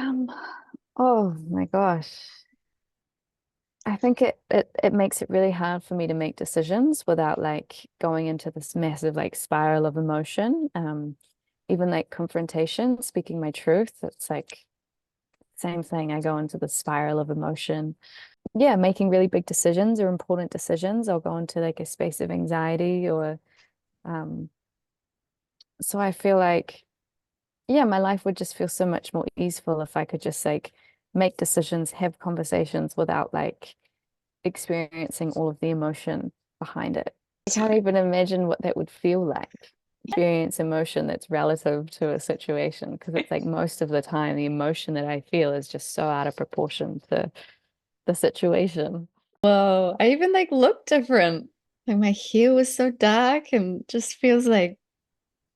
Um, oh my gosh. I think it makes it really hard for me to make decisions without like going into this massive like spiral of emotion. Even like confrontation, speaking my truth, it's like same thing. I go into the spiral of emotion. Yeah, making really big decisions or important decisions, I'll go into like a space of anxiety or um so I feel like yeah, my life would just feel so much more easeful if I could just like make decisions, have conversations without like experiencing all of the emotion behind it. I can't even imagine what that would feel like. Experience emotion that's relative to a situation because it's like most of the time the emotion that I feel is just so out of proportion to the situation. Whoa, I even like look different. Like my hair was so dark and just feels like,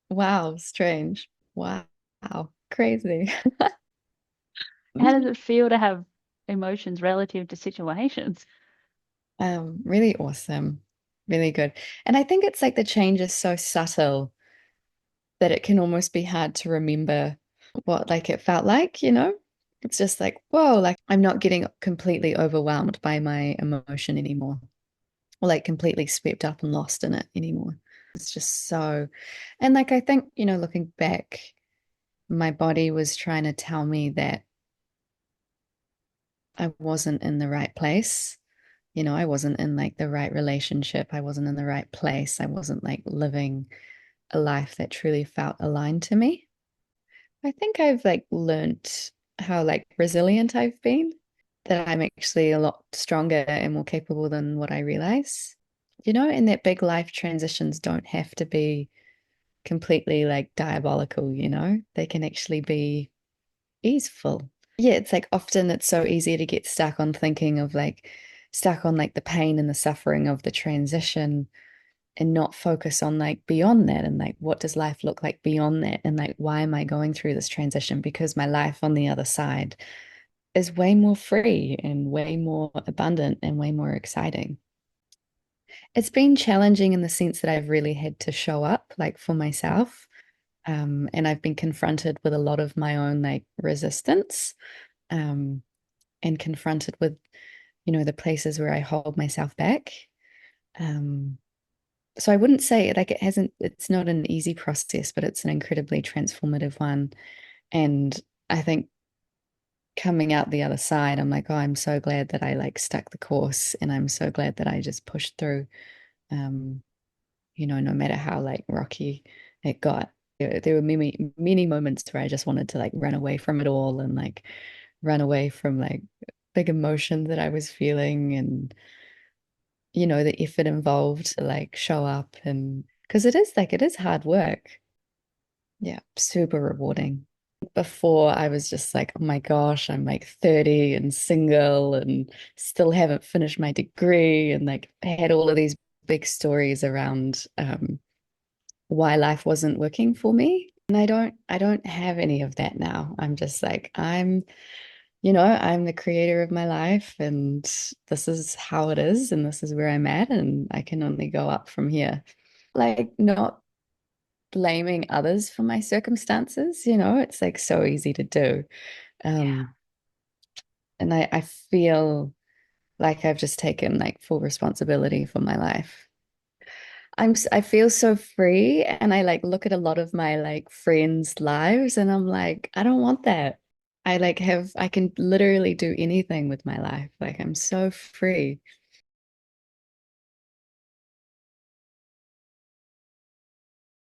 wow, strange. Wow, crazy. Mm. How does it feel to have emotions relative to situations? Really awesome. Really good. And I think it's like the change is so subtle that it can almost be hard to remember what like it felt like, you know? It's just like, whoa, like I'm not getting completely overwhelmed by my emotion anymore, or like completely swept up and lost in it anymore. It's just so, and like I think, looking back, my body was trying to tell me that I wasn't in the right place. I wasn't in like the right relationship. I wasn't in the right place. I wasn't like living a life that truly felt aligned to me. I think I've like learned how like resilient I've been, that I'm actually a lot stronger and more capable than what I realize. And that big life transitions don't have to be completely like diabolical, they can actually be easeful. Yeah, it's like often it's so easy to get stuck on thinking of like stuck on like the pain and the suffering of the transition and not focus on like beyond that and like what does life look like beyond that and like why am I going through this transition, because my life on the other side is way more free and way more abundant and way more exciting. It's been challenging in the sense that I've really had to show up like for myself. And I've been confronted with a lot of my own like resistance, um, and confronted with, the places where I hold myself back. Um, so I wouldn't say like it's not an easy process, but it's an incredibly transformative one. And I think coming out the other side, I'm like, oh, I'm so glad that I like stuck the course and I'm so glad that I just pushed through. Um, no matter how like rocky it got. There were many, many moments where I just wanted to like run away from it all and like run away from like big emotion that I was feeling and the effort involved to like show up, and because it is hard work. Yeah, super rewarding. Before I was just like, oh my gosh, I'm like 30 and single and still haven't finished my degree and like had all of these big stories around why life wasn't working for me. And I don't have any of that now. I'm just like, I'm the creator of my life and this is how it is and this is where I'm at and I can only go up from here. Like not blaming others for my circumstances, it's like so easy to do. Yeah. Um, and I feel like I've just taken like full responsibility for my life. I feel so free and I like look at a lot of my like friends' lives and I'm like, I don't want that. I can literally do anything with my life. Like I'm so free.